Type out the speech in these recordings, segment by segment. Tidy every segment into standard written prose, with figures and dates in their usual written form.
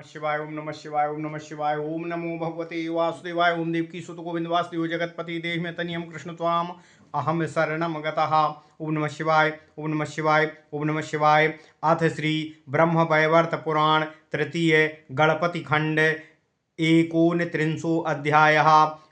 शिवाय ओम नमः शिवाय ओम नमः शिवाय ओम नमो भगवते वासुदेवाय ओम देवकी सुत गोविंद वासुदेव जगतपति देह में तनियम कृष्ण त्वाम अहम शरणम गतः। ओम नमः शिवाय ओम नमः शिवाय ओम नमः शिवाय। अथ श्री ब्रह्म वैवर्त पुराण तृतीय गणपति खंड एकोनत्रिंशो अध्याय।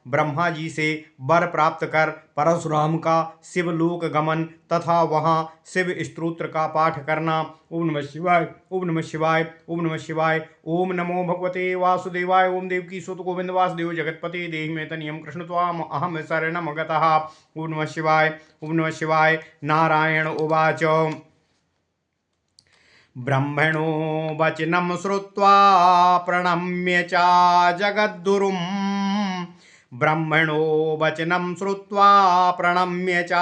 ब्रह्मा जी से वर प्राप्त कर परशुराम का शिवलोक गमन तथा वहाँ शिव स्तोत्र का पाठ करना। ओम नमः शिवाय ओम नमः शिवाय ओम नमः शिवाय। ओम नमो भगवते वासुदेवाय ओम देवकी सुत गोविंद वासुदेव जगतपति देहि में तनियम कृष्ण त्वाम अहम शरणम गतः। ओम नमः शिवाय ओम नमः शिवाय। नारायण उवाच ब्रह्मणो वचनं श्रुत्वा प्रणम्य च जगद्गुरुम्। ब्रह्मणो वचनं श्रुत्वा प्रणम्य च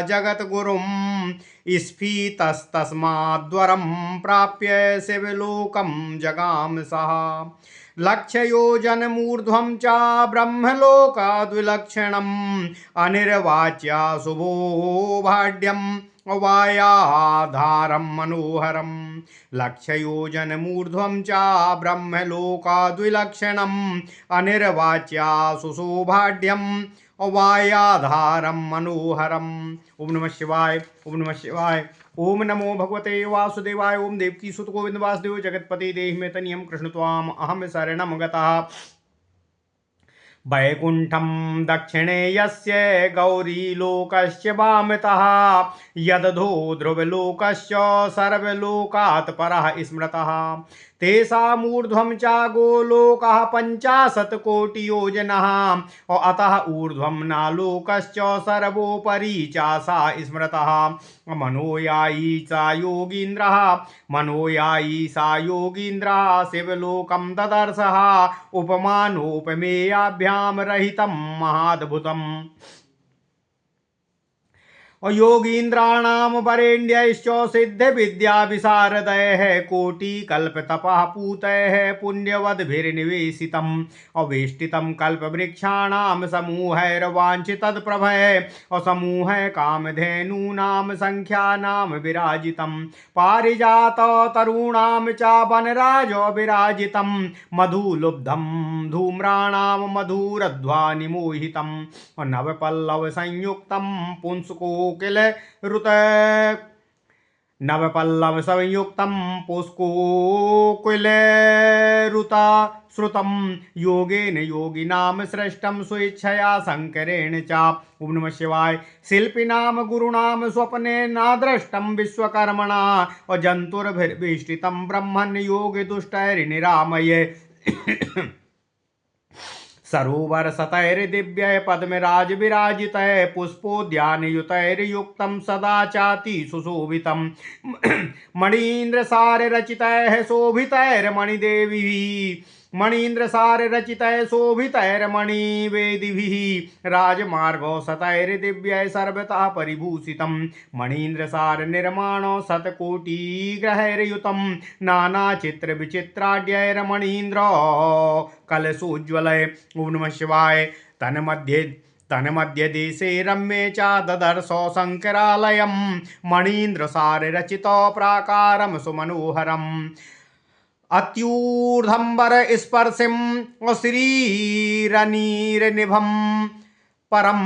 जगद्गुरुम्। स्फीतस्तस्माद्वरं प्राप्य शिवलोकं जगाम सः। लक्षयोजनमूर्ध्वं च ब्रह्मलोकाद्विलक्षणम्। अनिर्वाच्या शुभोभाढ्यं वायाधारं मनोहरम्। लक्षयोजनमूर्ध्वं च ब्रह्मलोकाद्विलक्षणम्। अनिर्वाच्या सुशोभाढ्यं वायाधारं मनोहरम्। ओम नमः शिवाय ओम नमः शिवाय। ओम नमो भगवते वासुदेवाय ओम देवकी सुत गोविंद वासुदेव जगतपति देहि में तनियम कृष्ण त्वाम अहम शरणम गतः। वैकुंठं दक्षिणे यस्य गौरीलोकस्य वामतः। यदधो ध्रुवलोकस्य सर्वलोकात् परः स्मृतः। तेषामूर्ध्वं च गोलोकः 50,000,000,000 अतः ऊर्ध्वं नालोकश्च सर्वोपरि च सा स्मृतः। मनोयायी च योगीन्द्रः मनोयायी सा योगीन्द्रः शिवलोकं ददर्शः। उपमानोपमेयाभ्यां रहितं महाद्भुतम्। योगीन्द्राणां वरेण्यैश्च सिद्धविद्याविशारदैः कोटिकल्पतपः पूतैः पुण्यवद्भिर्निवेशितम्। अवेष्टितं कल्पवृक्षाणां समूहैर्वाञ्छितप्रभैः समूहः कामधेनूनां संख्यानां विराजितं। पारिजाततरूणां च वनराजो विराजितं। मधुलुब्धं धूम्राणां मधुरध्वानिमोहितं। नवपल्लवसंयुक्तं पुंसकोकिल रुत नवपल्लव संयुक्तं पुष्कोकिलरुता श्रुतं। योगेन योगिनां श्रेष्ठं स्वेच्छया शंकरेण च। ओम नमः शिवाय। शिल्पिनां गुरुणां स्वप्ने नादृष्टं विश्वकर्मणा। जंतुर्भिर्वेष्टितं ब्रह्मन् योगदुष्टैर्निरामये। सरोवर सतैर्दिव्यै पद्मराज विराजितै पुष्पोद्यानयुतैर्युक्तं सदा चाति सुशोभितं। मणीन्द्रसार रचितैः शोभितैर्मणिदेवीः मणीन्द्रसार रचितैः शोभितैर्मणिवेदिभिः। राजमार्गो सतैर्दिव्यै सर्वतः परिभूषितं। मणीन्द्रसार निर्माण शतकोटिग्रहैर्युतं। नानाचित्रविचित्राढ्यैर्मणीन्द्र कलशोज्ज्वलय। ओम नमः शिवाय। तन्मध्ये देशे रम्ये च ददर्शो शंकरालयं। मणीन्द्रसार रचितो प्राकारं सुमनोहरम्। अत्यूर्ध्वंबर स्पर्शिं श्रीरनीरनिभं परम।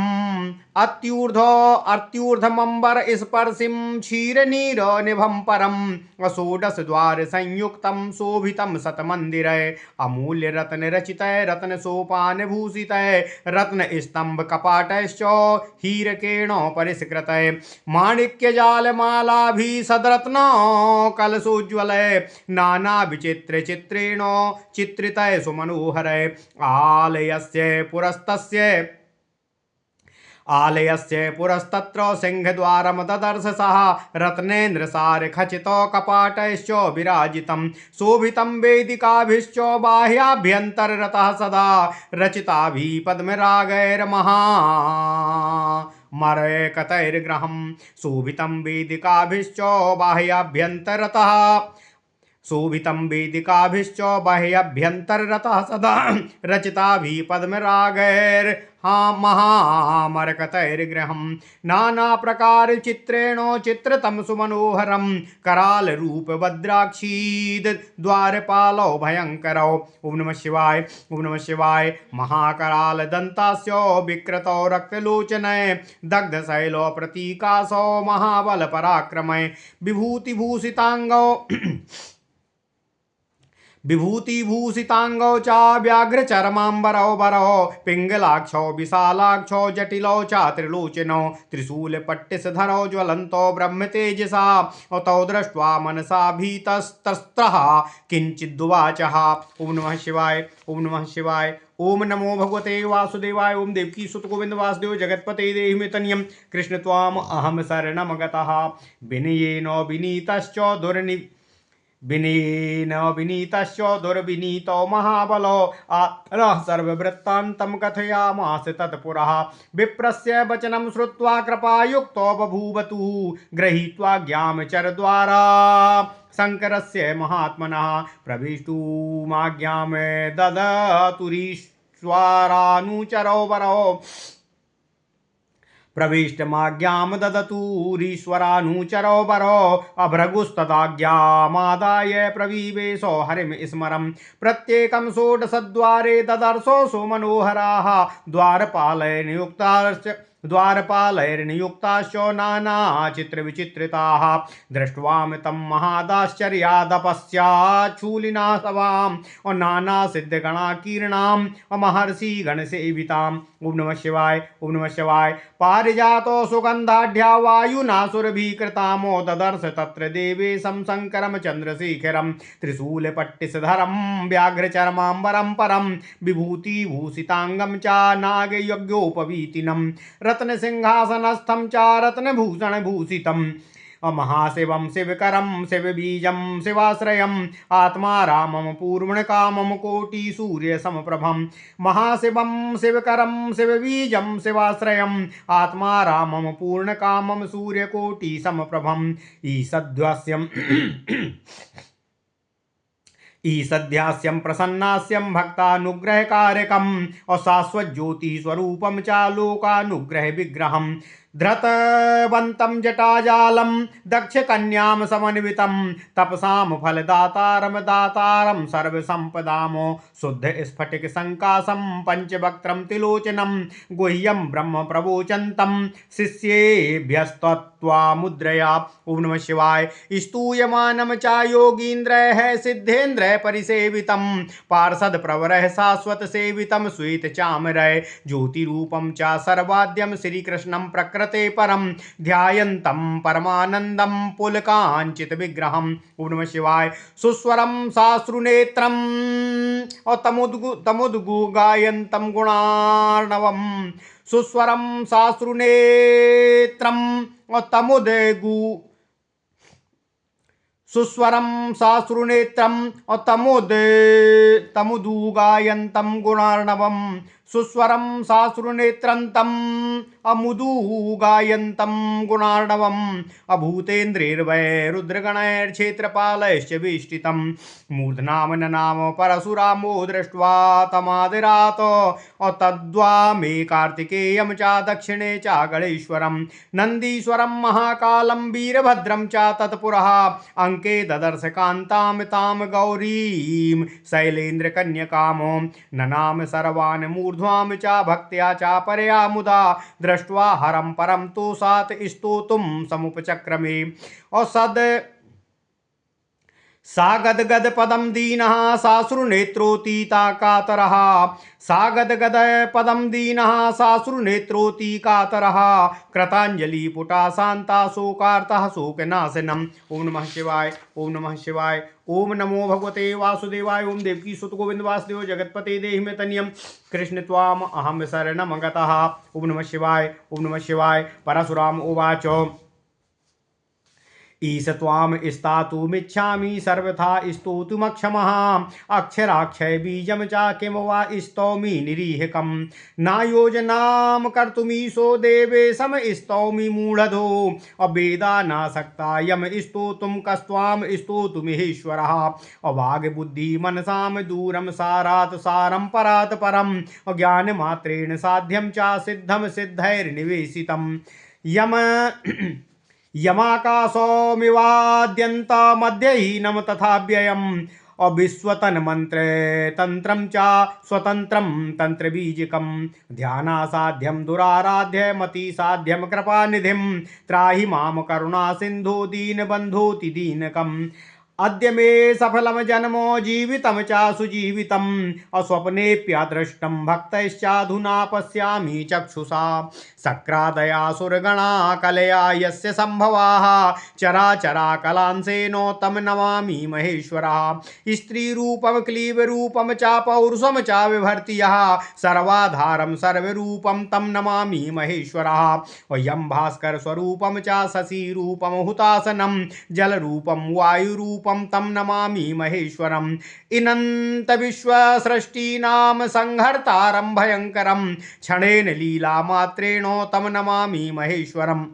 अत्यूर्ध्वमंबर स्पर्शिं क्षीरनीरनिभं परम। षोडश द्वार संयुक्तं शोभितं शतमंदिरै। अमूल्य रत्न रचितै रत्न सोपान भूषितै। रत्न स्तंभ कपाटैश्च हीरकेण परिष्कृतै। माणिक्य जालमालाभि सदरत्न कलशोज्ज्वलै। नाना विचित्र चित्रेण चित्रितै सुमनोहरै। आलयस्य पुरस्तत्र सिंहद्वारं ददर्श सः। रत्नेन्द्रसार खचितो कपाटैश्च विराजितं। शोभितं वेदिकाभिश्च बाह्याभ्यन्तररतः सदा। रचिताभिः पद्मरागैर्महामरकतैर्ग्रहं। शोभितं वेदिकाभिश्च बाह्याभ्यन्तरतः बाह्याभ्यन्तररतः सदा। रचिताभिः पद्मरागैर् महामरकतैर्गृहं नाना प्रकार चित्रेण चित्रतम सुमनोहरं कराल रूप भद्राक्षीद द्वारपालौ भयंकरौ। ओम नमः शिवाय ओम नमः शिवाय। महाकराल दंतास्यो विकृतौ रक्तलोचनय दग्ध शैलो प्रतीकासौ महाबल पराक्रमय विभूतिभूषितांगौ विभूतिभूषितांगौ च व्याघ्रचरमाम्बरौ बरौ पिंगलाक्षौ विशालाक्षौ जटिलौ च त्रिलोचनौ त्रिशूलपट्टिसधरौ ज्वलन्तौ ब्रह्मतेजसा तौ दृष्ट्वा मनसा भीतस्तस्त्रः किञ्चिदुवाचः। ओम नमः शिवाय ओम नमः शिवाय। ओम नमो भगवते वासुदेवाय। ओम देवकी सुत गोविंद वासुदेव जगत्पते देहि मे तनियं कृष्ण त्वाम अहम शरणं गतः विनयेन विनीतश्च विनीन विनीतश्च दुर्विनीतो महाबलो आत्मनः सर्ववृत्तान्तं कथयामास तत्पुरः विप्रस्य वचनं श्रुत्वा कृपायुक्तो बभूवतु गृहीत्वा ज्ञामचरद्वारा शङ्करस्य महात्मनः प्रविष्टुमाज्ञां ददतुरीश्वरानुचरो वरो प्रविष्टमाज्ञां ददतुरीश्वरानुचरो वरो अभ्रगुस्तदाज्ञामादाय प्रविवेशो हरिं स्मरं प्रत्येकं षोडशद्वारे ददर्शो सुमनोहराः द्वारपालैर्नियुक्ताश्च नानाचित्रविचित्रिताः दृष्ट्वामितं महादाश्चर्यादपस्याच्छूलिना सभां नानासिद्धगणाकीर्णां महर्षिगणसेविताम्। ओम नमः शिवाय ओम नमः शिवाय। पारिजातो सुगन्धाढ्या वायुना सुरभिकृतामो ददर्श तत्र देवेशं शङ्करं चन्द्रशेखरं त्रिशूलपट्टिसधरं व्याघ्रचर्माम्बरं परं विभूतिभूषिताङ्गं च नागयज्ञोपवीतिनं रत्नसिंहासनस्थं च रत्नभूषणभूषितम् महाशिवं शिवकरं शिवबीजं शिवाश्रयम् आत्मारामं पूर्णकामं कोटिसूर्यसमप्रभं महाशिवं शिवकरं शिवबीजं शिवाश्रयम् आत्मारामं पूर्णकामं सूर्यकोटिसमप्रभम् ईसद्यास्यं प्रसन्नास्यं भक्तानुग्रहकारकम् अशाश्वज्योतिस्वरूपं च लोकानुग्रहविग्रहम् धृतवन्तं जटाजालं दक्षकन्यां समन्वितं तपसां फलदातारं दातारं सर्वसम्पदामो शुद्धस्फटिकसङ्काशं पञ्चवक्त्रं त्रिलोचनं गुह्यं ब्रह्म प्रवोचन्तं शिष्येभ्यस्तत्त्वामुद्रया। ओम नमः शिवाय। स्तूयमानं च योगीन्द्रैः सिद्धेन्द्रैः परिसेवितं पार्षद प्रवरः शाश्वत सेवितं श्वेतचामरैः ज्योतिरूपं च सर्वाद्यं श्रीकृष्णं प्रकृते परम ध्यायन्तं परमानन्दं पुलकाञ्चित विग्रहम्। ओम नमः शिवाय। सुस्वरं साश्रुनेत्रं तमुद्गायन्तं गुणार्णवं सुस्वरं साश्रुनेत्रं सुस्वरं साश्रुनेत्रं तमुदुगायन्तं गुणार्णवं सुस्वरं साश्रुनेत्रन्तम् अमुदुगायन्तं गुणार्णवम् अभूतेन्द्रैर्वैरुद्रगणैर्क्षेत्रपालैश्च वेष्टितं मूर्धनाम ननाम परशुरामो दृष्ट्वा तमादिरात तद्वा मे कार्तिकेयं च दक्षिणे च गणेश्वरं नन्दीश्वरं महाकालं वीरभद्रं च तत्पुरः अंके ददर्श कान्तां तां गौरीं शैलेन्द्रकन्यकामो ननाम सर्वान् मूर्ध्वां च भक्त्या च परया मुदा दृष्ट्वा हरं परं तो सात स्तोतुं समुपचक्रमे औसद सा गदगद पदम दीनः साश्रुनेत्रोतीता कातरः सा गदगद पदम दीनः साश्रुनेत्रोती कातरः कृतांजलि पुटा शांता शोकार्तः शोकनाशनम्। ओम नमः शिवाय ओम नमः शिवाय। ओम नमो भगवते वासुदेवाय। ओम देवकी सुत गोविंद वासुदेव जगत्पते देहि मे तनियं कृष्ण त्वाम अहम शरणं गतः। ओम नमः शिवाय ओम नमः शिवाय। परशुराम उवाच ईश त्वाम स्थातुमिच्छामि सर्वथा स्तोतुमक्षमः अक्षराक्षय बीजं च किं वा स्तौमि निरीहकम् नायोजनां कर्तुमीशो देवेशं स्तौमि मूढधो अवेदा नासक्ता यम स्तोतुं कस्त्वां स्तोतुमीश्वरः अवाग्बुद्धि मनसां दूरं सारात् सारं परात् परम् अज्ञानमात्रेण साध्यं च सिद्धं सिद्धैर्निवेशितं यम यमाकाशोमिवाद्यन्तमध्यहीनं तथा व्ययम् अविश्वतन्मन्त्रे तन्त्रं च स्वतन्त्रं तन्त्रबीजकं ध्यानासाध्यं दुराराध्य मतिसाध्यं कृपानिधिं त्राहि मां करुणासिन्धो दीनबन्धोति दीनकम् अद्य मे सफलं जन्मो जीवितं च सुजीवितम् अस्वप्नेऽप्यदृष्टं भक्तैश्चाधुना पश्यामि चक्षुषा सक्रादयासुरगणा कलया यस्य सम्भवाः चराचरा कलांसेनो तं नमामि महेश्वरः स्त्रीरूपं क्लीबरूपं च पौरुषं च विभर्ति यः सर्वाधारं सर्वरूपं तं नमामि महेश्वरः यं भास्करस्वरूपं च शशिरूपं हुतासनं जलरूपं वायुरूपं तं नमामि महेश्वरम् इनन्त विश्वसृष्टीनां संहर्तारं भयंकरं क्षणेन लीलामात्रेण तं नमामि महेश्वरम्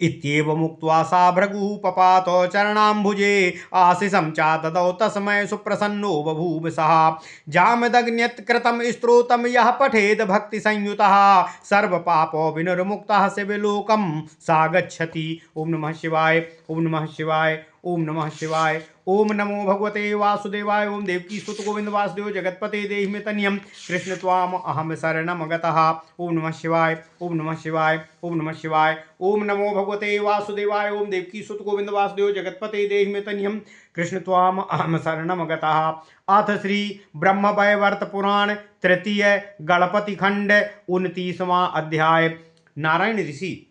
इत्येवमुक्त्वा सा भृगुः पपात चरणाम्बुजे आशिषं च ददौ तस्मै सुप्रसन्नो बभूव सः जामदग्न्यत्कृतं स्तोत्रं यः पठेद भक्तिसंयुतः सर्वपापो विनिर्मुक्तः शिवलोकं सा गच्छति। ओम नमः शिवाय, ओम नमः शिवाय, ओम नमः शिवाय। ओम नमो भगवते वासुदेवाय। ओम देवकी सुत गोविंद वासुदेव जगतपते देहि मे तनियम कृष्ण त्वाम अहम शरणम गतः। ओम नमः शिवाय, ओम नमः शिवाय, ओम नमः शिवाय। ओम नमो भगवते वासुदेवाय। ओम देवकी सुत गोविंद वासुदेव जगतपते देहि मे तनियम कृष्ण त्वाम अहम शरणम गतः। अथ श्री ब्रह्म वैवर्त पुराण तृतीय गणपति खंड 29वां अध्याय। नारायण ऋषि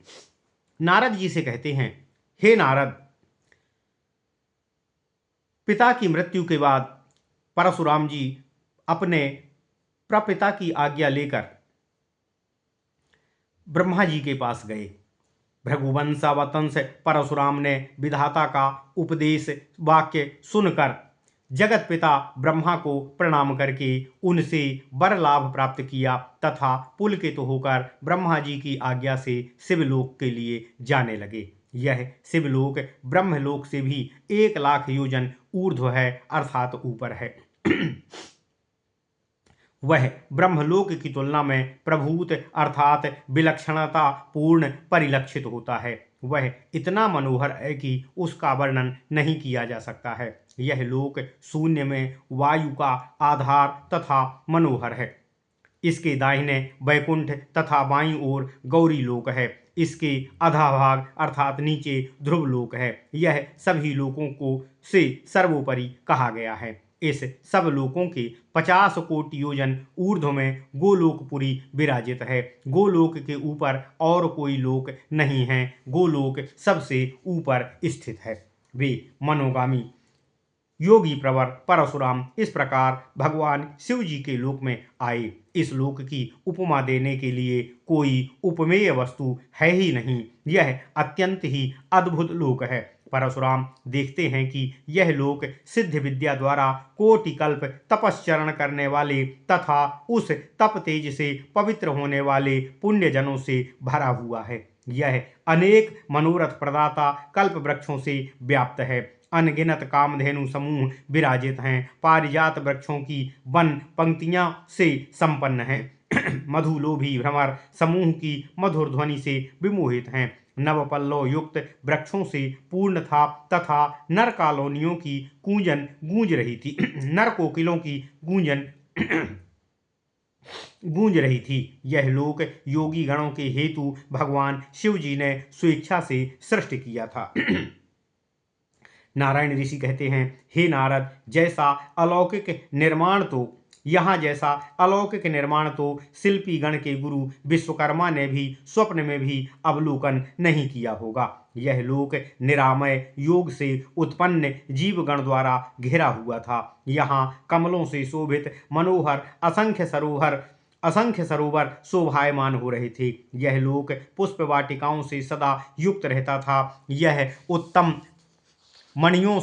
नारद जी से कहते हैं, हे नारद, पिता की मृत्यु के बाद परशुराम जी अपने प्रपिता की आज्ञा लेकर ब्रह्मा जी के पास गए। भृगुवंशावतंस परशुराम ने विधाता का उपदेश वाक्य सुनकर जगत पिता ब्रह्मा को प्रणाम करके उनसे वर लाभ प्राप्त किया तथा पुलकित होकर ब्रह्मा जी की आज्ञा से शिवलोक के लिए जाने लगे। यह शिवलोक ब्रह्मलोक से भी 1,00,000 योजन ऊर्ध्व है, अर्थात ऊपर है। वह ब्रह्मलोक की तुलना में प्रभूत अर्थात विलक्षणता पूर्ण परिलक्षित होता है। वह इतना मनोहर है कि उसका वर्णन नहीं किया जा सकता है। यह लोक शून्य में वायु का आधार तथा मनोहर है। इसके दाहिने वैकुंठ तथा बाईं ओर गौरी लोक है। इसके आधा भाग अर्थात नीचे ध्रुव लोक है। यह सभी लोकों को से सर्वोपरि कहा गया है। इस सब लोकों के 50 कोटि योजन ऊर्ध्व में गोलोकपुरी विराजित है। गोलोक के ऊपर और कोई लोक नहीं है। गोलोक सबसे ऊपर स्थित है। वे मनोगामी योगी प्रवर परशुराम इस प्रकार भगवान शिव जी के लोक में आए। इस लोक की उपमा देने के लिए कोई उपमेय वस्तु है ही नहीं। यह अत्यंत ही अद्भुत लोक है। परशुराम देखते हैं कि यह लोक सिद्ध विद्या द्वारा कोटि कल्प तपश्चरण करने वाले तथा उस तप तेज से पवित्र होने वाले पुण्यजनों से भरा हुआ है। यह अनेक मनोरथ प्रदाता कल्प वृक्षों से व्याप्त है। अनगिनत कामधेनु समूह विराजित हैं। पारिजात वृक्षों की वन पंक्तियां से संपन्न हैं। मधुलोभी भ्रमर समूह की मधुर ध्वनि से विमोहित हैं। नवपल्लव युक्त वृक्षों से पूर्ण था तथा नर कॉलोनियों की कूंजन गूंज रही थी। नर कोकिलों की गूंजन गूंज रही थी। यह लोक योगी गणों के हेतु भगवान शिव जी ने स्वेच्छा से सृष्टि किया था। नारायण ऋषि कहते हैं, हे नारद, जैसा अलौकिक निर्माण तो यहाँ जैसा अलौकिक निर्माण तो शिल्पी गण के गुरु विश्वकर्मा ने भी स्वप्न में भी अवलोकन नहीं किया होगा। यह लोक निरामय योग से उत्पन्न जीवगण द्वारा घिरा हुआ था। यहाँ कमलों से शोभित मनोहर असंख्य सरोवर असंख्य सरोवर शोभायमान हो रहे थे। यह लोक पुष्प वाटिकाओं से सदा युक्त रहता था। यह उत्तम मणियों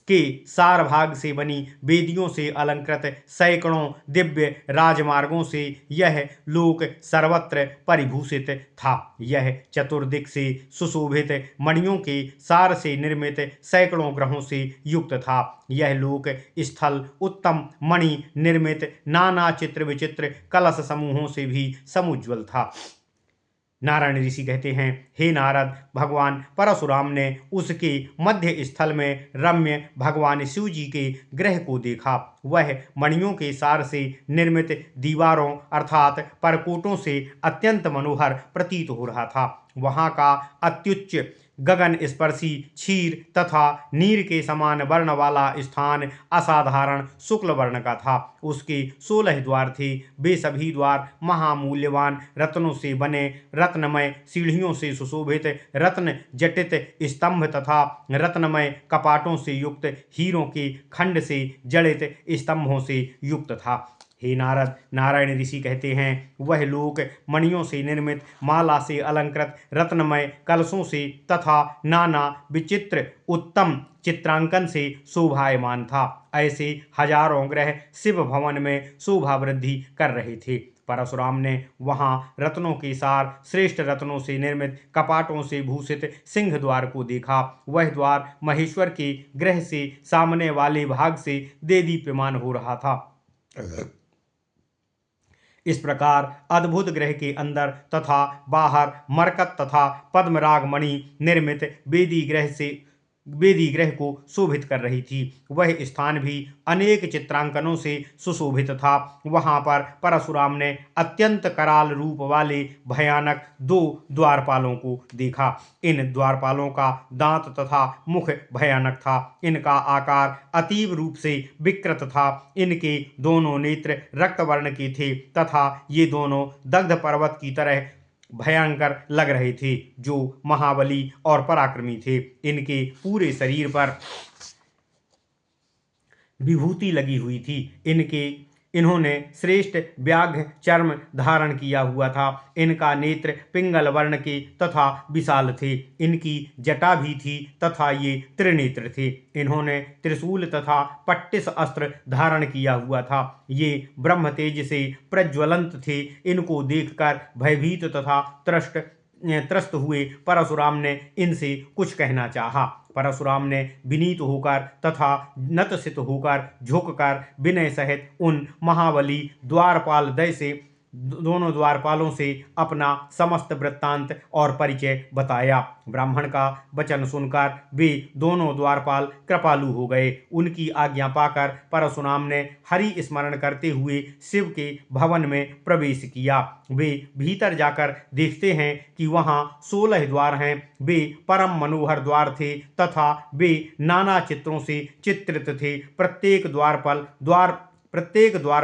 के सार भाग से बनी वेदियों से अलंकृत सैकड़ों दिव्य राजमार्गों से यह लोक सर्वत्र परिभूषित था। यह चतुर्दिक से सुशोभित मणियों के सार से निर्मित सैकड़ों ग्रहों से युक्त था। यह लोक स्थल उत्तम मणि निर्मित नाना चित्र विचित्र कलश समूहों से भी समुज्वल था। नारायण ऋषि कहते हैं, हे नारद, भगवान परशुराम ने उसके मध्य स्थल में रम्य भगवान शिव जी के ग्रह को देखा। वह मणियों के सार से निर्मित दीवारों अर्थात परकोटों से अत्यंत मनोहर प्रतीत हो रहा था। वहाँ का अत्युच्च गगन स्पर्शी क्षीर तथा नीर के समान वर्ण वाला स्थान असाधारण शुक्ल वर्ण का था। उसके 16 द्वार थे। वे सभी द्वार महामूल्यवान रत्नों से बने रत्नमय सीढ़ियों से सुशोभित रत्न जटित स्तंभ तथा रत्नमय कपाटों से युक्त हीरों के खंड से जड़ित स्तंभों से युक्त था। हे नारद, नारायण ऋषि कहते हैं, वह लोक मणियों से निर्मित माला से अलंकृत रत्नमय कलशों से तथा नाना विचित्र उत्तम चित्रांकन से शोभायमान था। ऐसे हजारों ग्रह शिव भवन में शोभा वृद्धि कर रहे थे। परशुराम ने वहां रत्नों के सार श्रेष्ठ रत्नों से निर्मित कपाटों से भूषित सिंह द्वार को देखा। वह द्वार महेश्वर के ग्रह से सामने वाले भाग से देदीप्यमान हो रहा था। इस प्रकार अद्भुत ग्रह के अंदर तथा बाहर मरकत तथा पद्मराग मणि निर्मित वेदी ग्रह को शोभित कर रही थी। वह स्थान भी अनेक चित्रांकनों से सुशोभित था। वहां पर परशुराम ने अत्यंत कराल रूप वाले भयानक 2 द्वारपालों को देखा। इन द्वारपालों का दांत तथा मुख भयानक था। इनका आकार अतीव रूप से विकृत था। इनके दोनों नेत्र रक्तवर्ण के थे तथा ये दोनों दग्ध पर्वत की तरह भयंकर लग रहे थे, जो महाबली और पराक्रमी थे। इनके पूरे शरीर पर विभूति लगी हुई थी। इन्होंने श्रेष्ठ व्याघ्र चर्म धारण किया हुआ था। इनका नेत्र पिंगल वर्ण के तथा विशाल थे। इनकी जटा भी थी तथा ये त्रिनेत्र थे। इन्होंने त्रिशूल तथा पट्टिस अस्त्र धारण किया हुआ था। ये ब्रह्म तेज से प्रज्वलंत थे। इनको देखकर भयभीत तथा त्रस्त हुए परशुराम ने इनसे कुछ कहना चाहा। परशुराम ने विनीत होकर तथा नतसित होकर झुककर विनय सहित उन महाबली द्वारपाल दय से दोनों द्वारपालों से अपना समस्त वृत्तांत और परिचय बताया। ब्राह्मण का वचन सुनकर वे दोनों द्वारपाल कृपालु हो गए। उनकी आज्ञा पाकर परशुराम ने हरि स्मरण करते हुए शिव के भवन में प्रवेश किया। वे भीतर जाकर देखते हैं कि वहाँ 16 द्वार हैं। वे परम मनोहर द्वार थे तथा वे नाना चित्रों से चित्रित थे। प्रत्येक द्वार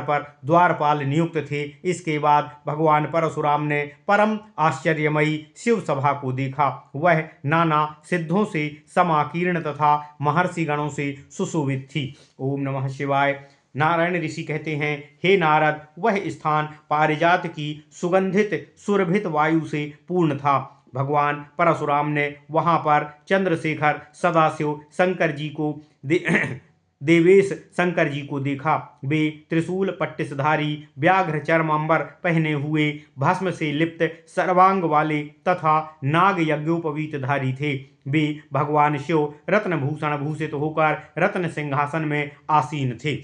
पर द्वारपाल नियुक्त थे। इसके बाद भगवान परशुराम ने परम आश्चर्यमयी शिव सभा को देखा। वह नाना सिद्धों से समाकीर्ण तथा महर्षि गणों से सुशोभित थी। ओम नमः शिवाय। नारायण ऋषि कहते हैं, हे नारद, वह स्थान पारिजात की सुगंधित सुरभित वायु से पूर्ण था। भगवान परशुराम ने वहां पर चंद्रशेखर सदाशिव शंकर जी को देवेश शंकर जी को देखा। वे त्रिशूल पट्टिसधारी व्याघ्र चर्म अंबर पहने हुए भस्म से लिप्त सर्वांग वाले तथा नाग यज्ञोपवीतधारी थे। वे भगवान शिव रत्न भूषण भूषित होकर रत्न सिंहासन में आसीन थे।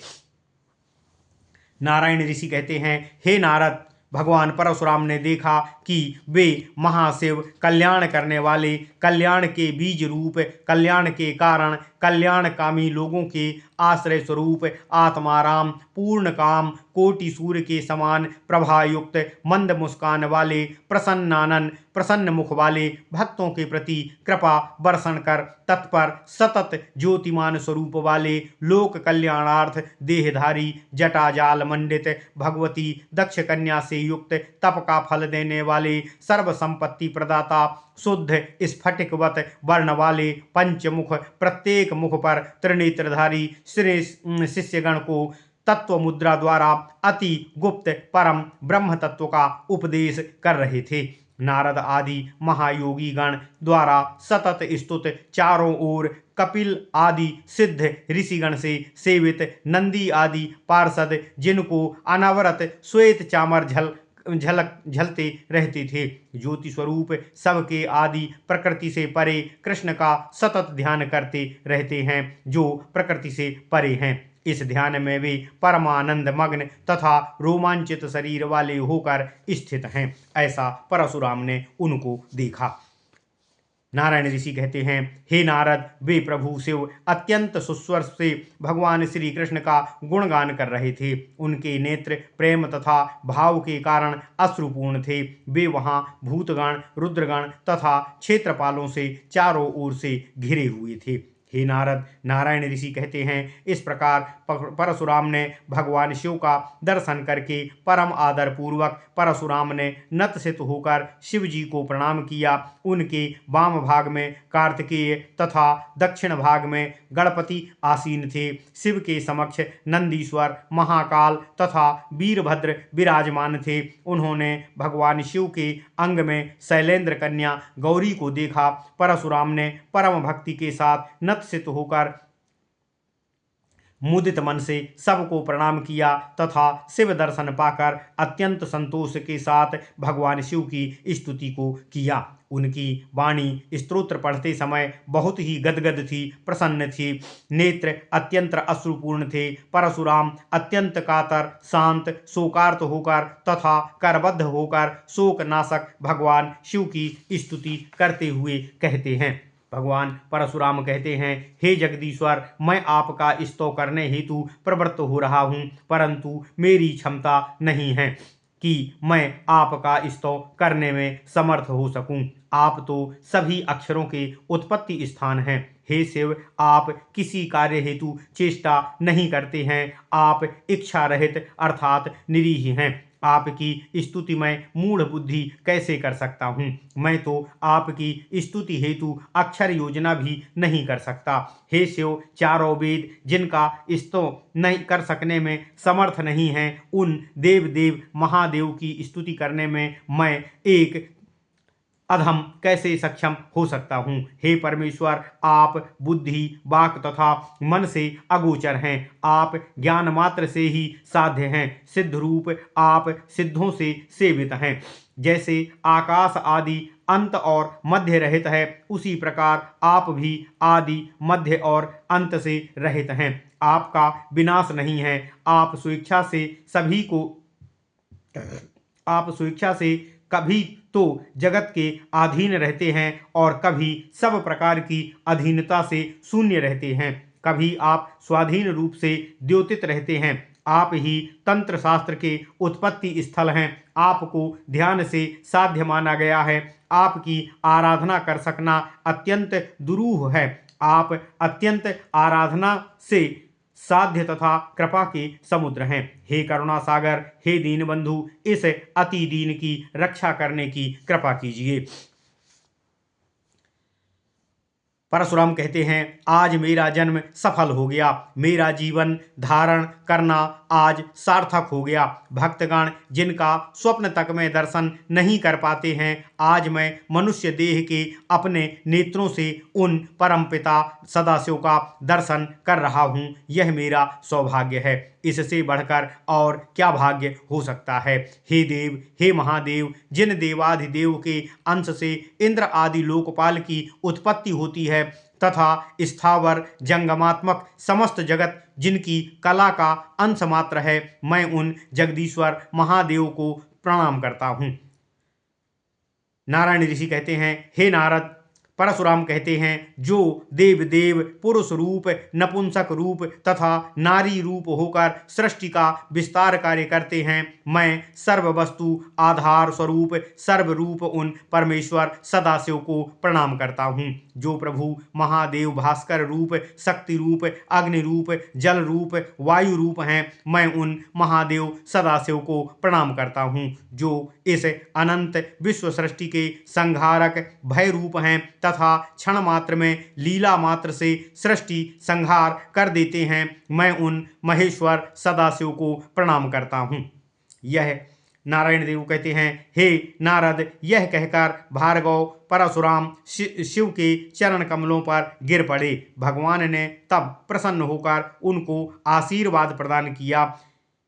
नारायण ऋषि कहते हैं, हे नारद, भगवान परशुराम ने देखा कि वे महाशिव कल्याण करने वाले, कल्याण के बीज रूप, कल्याण के कारण, कल्याणकामी लोगों के आश्रय स्वरूप, आत्माराम, पूर्ण काम, कोटि सूर्य के समान प्रभायुक्त, मंद मुस्कान वाले, प्रसन्नानन, प्रसन्न मुख वाले, भक्तों के प्रति कृपा बरसन कर तत्पर सतत ज्योतिमान स्वरूप वाले, लोक कल्याणार्थ देहधारी, जटाजाल मंडित, भगवती दक्ष कन्या से युक्त, तप का फल देने वाले, सर्व संपत्ति प्रदाता, शुद्ध स्फटिकवत वर्ण वाले, पंचमुख, प्रत्येक मुख पर त्रिनेत्रधारी शिष्यगण को तत्व मुद्रा द्वारा अति गुप्त परम ब्रह्म तत्व का उपदेश कर रहे थे। नारद आदि महायोगी गण द्वारा सतत स्तुत, चारों ओर कपिल आदि सिद्ध ऋषिगण से सेवित नंदी आदि पार्षद, जिनको अनवरत श्वेत चामर झलते रहते थे, ज्योति स्वरूप सबके आदि प्रकृति से परे कृष्ण का सतत ध्यान करते रहते हैं, जो प्रकृति से परे हैं। इस ध्यान में वे परमानंद मग्न तथा रोमांचित शरीर वाले होकर स्थित हैं। ऐसा परशुराम ने उनको देखा। नारायण ऋषि कहते हैं, हे नारद, वे प्रभु शिव अत्यंत सुस्वर से भगवान श्री कृष्ण का गुणगान कर रहे थे। उनके नेत्र प्रेम तथा भाव के कारण अश्रुपूर्ण थे। वे वहां भूतगण, रुद्रगण तथा क्षेत्रपालों से चारों ओर से घिरे हुए थे। हे नारद, नारायण ऋषि कहते हैं, इस प्रकार परशुराम ने भगवान शिव का दर्शन करके परम आदर पूर्वक परशुराम ने नतसित होकर शिव जी को प्रणाम किया। उनके वाम भाग में कार्तिकेय तथा दक्षिण भाग में गणपति आसीन थे। शिव के समक्ष नंदीश्वर, महाकाल तथा वीरभद्र विराजमान थे। उन्होंने भगवान शिव के अंग में शैलेंद्र कन्या गौरी को देखा। परशुराम ने परम भक्ति के साथ नतसित होकर मुदित मन से सबको प्रणाम किया तथा शिव दर्शन पाकर अत्यंत संतोष के साथ भगवान शिव की स्तुति को किया। उनकी वाणी स्तोत्र पढ़ते समय बहुत ही गदगद थी, प्रसन्न थी। नेत्र अत्यंत अश्रुपूर्ण थे। परशुराम अत्यंत कातर, शांत, शोकार्त होकर तथा करबद्ध होकर शोकनाशक भगवान शिव की स्तुति करते हुए कहते हैं। भगवान परशुराम कहते हैं, हे जगदीश्वर, मैं आपका स्तव करने हेतु प्रवृत्त हो रहा हूँ, परंतु मेरी क्षमता नहीं है कि मैं आपका स्तव करने में समर्थ हो सकूं। आप तो सभी अक्षरों के उत्पत्ति स्थान हैं। हे शिव, आप किसी कार्य हेतु चेष्टा नहीं करते हैं। आप इच्छा रहित अर्थात निरीह हैं। आपकी स्तुति मैं मूढ़ बुद्धि कैसे कर सकता हूँ। मैं तो आपकी स्तुति हेतु अक्षर योजना भी नहीं कर सकता। हे शिव, चारों वेद जिनका स्तव नहीं कर सकने में समर्थ नहीं हैं, उन देव महादेव की स्तुति करने में मैं एक अधम कैसे सक्षम हो सकता हूँ। हे परमेश्वर, आप बुद्धि, वाक तथा मन से अगोचर हैं। आप ज्ञान मात्र से ही साध्य हैं। सिद्ध रूप आप सिद्धों से सेवित हैं। जैसे आकाश आदि अंत और मध्य रहित है, उसी प्रकार आप भी आदि, मध्य और अंत से रहित हैं। आपका विनाश नहीं है। आप स्वेच्छा से कभी तो जगत के अधीन रहते हैं और कभी सब प्रकार की अधीनता से शून्य रहते हैं। कभी आप स्वाधीन रूप से द्योतित रहते हैं। आप ही तंत्र शास्त्र के उत्पत्ति स्थल हैं। आपको ध्यान से साध्य माना गया है। आपकी आराधना कर सकना अत्यंत दुरूह है। आप अत्यंत आराधना से साध्य तथा कृपा के समुद्र हैं। हे करुणा सागर, हे दीनबंधु, इस अति दीन की रक्षा करने की कृपा कीजिए। परशुराम कहते हैं, आज मेरा जन्म सफल हो गया। मेरा जीवन धारण करना आज सार्थक हो गया। भक्तगण जिनका स्वप्न तक में दर्शन नहीं कर पाते हैं, आज मैं मनुष्य देह के अपने नेत्रों से उन परमपिता सदाशिव का दर्शन कर रहा हूँ। यह मेरा सौभाग्य है। इससे बढ़कर और क्या भाग्य हो सकता है। हे देव, हे महादेव, जिन देवाधिदेव के अंश से इंद्र आदि लोकपाल की उत्पत्ति होती है तथा स्थावर जंगमात्मक समस्त जगत जिनकी कला का अंश मात्र है, मैं उन जगदीश्वर महादेव को प्रणाम करता हूँ। नारायण ऋषि कहते हैं, हे नारद, परशुराम कहते हैं, जो देव पुरुष रूप, नपुंसक रूप तथा नारी रूप होकर सृष्टि का विस्तार कार्य करते हैं, मैं सर्व वस्तु आधार स्वरूप सर्वरूप उन परमेश्वर सदाशिव को प्रणाम करता हूँ। जो प्रभु महादेव भास्कर रूप, शक्ति रूप, अग्नि रूप, जल रूप, वायु रूप हैं, मैं उन महादेव सदाशिव को प्रणाम करता हूँ जो इस अनंत विश्व सृष्टि के संहारक भय रूप हैं तथा क्षण मात्र में लीला मात्र से सृष्टि संहार कर देते हैं। मैं उन महेश्वर सदाशिव को प्रणाम करता हूँ। यह नारायण देव कहते हैं, हे नारद, यह कहकर भार्गव परशुराम शिव के चरण कमलों पर गिर पड़े। भगवान ने तब प्रसन्न होकर उनको आशीर्वाद प्रदान किया।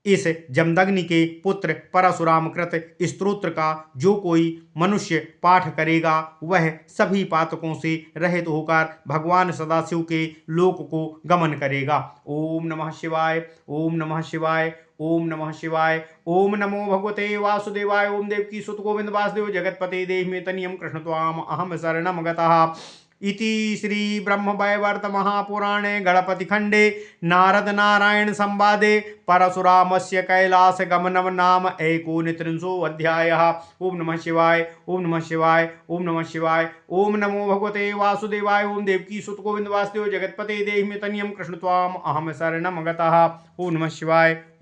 इस जमदग्नि के पुत्र परशुराम कृत स्तोत्र का जो कोई मनुष्य पाठ करेगा वह सभी पातकों से रहित होकर भगवान सदाशिव के लोक को गमन करेगा। ओम नमः शिवाय, ओम नमः शिवाय, ओम नमः शिवाय, ओम नमो भगवते वासुदेवाय। ओम देवकी सुत गोविंद वासुदेव जगतपते देहि मे तनियं कृष्ण त्वाम अहम शरणं गतः। इति श्री ब्रह्मवैवर्त महापुराणे गणपति खंडे नारद नारायण संवादे परशुरामस्य कैलास गमनम नाम एकोनत्रिंशो अध्यायः। ओम नमः शिवाय, ओम नमः शिवाय, ओम नमः शिवाय, ओम नमो भगवते वासुदेवाय। ओम देवकी सुत गोविंद वासुदेव जगतपते देहि मे तनियं कृष्ण त्वाम अहम शरणं गतः। ओम नमः शिवाय।